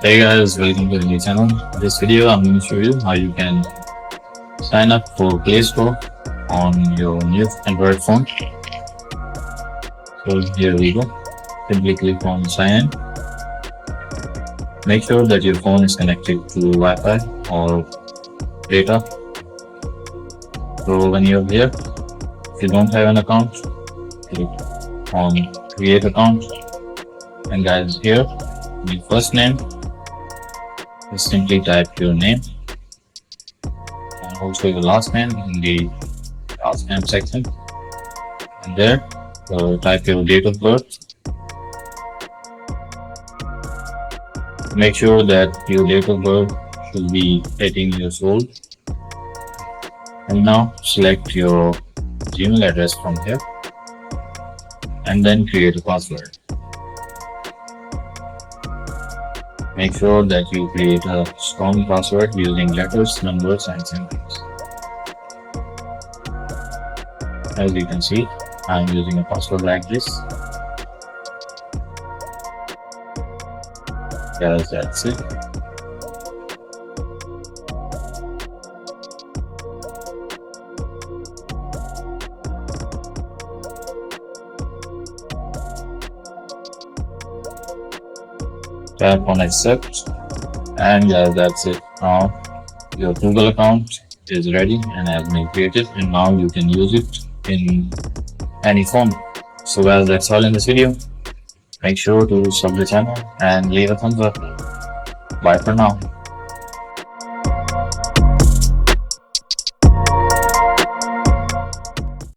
Hey guys, welcome to the new channel. In this video, I'm going to show you how you can sign up for Play Store on your new Android phone. So here we go. Simply click on sign in. Make sure that your phone is connected to Wi-Fi or data. So when you're here, if you don't have an account, click on create account. And guys, here, the first name, just simply type your name and also your last name in the last name section, and there type your date of birth. Make sure that your date of birth should be 18 years old, and now select your Gmail address from here and then create a password. Make sure that you create a strong password using letters, numbers and symbols. As you can see, I am using a password like this. Guys, that's it. Tap on accept, and that's it. Now your Google account is ready and has been created, and now you can use it in any phone. So guys, that's all in this video. Make sure to sub the channel and leave a thumbs up. Bye for now.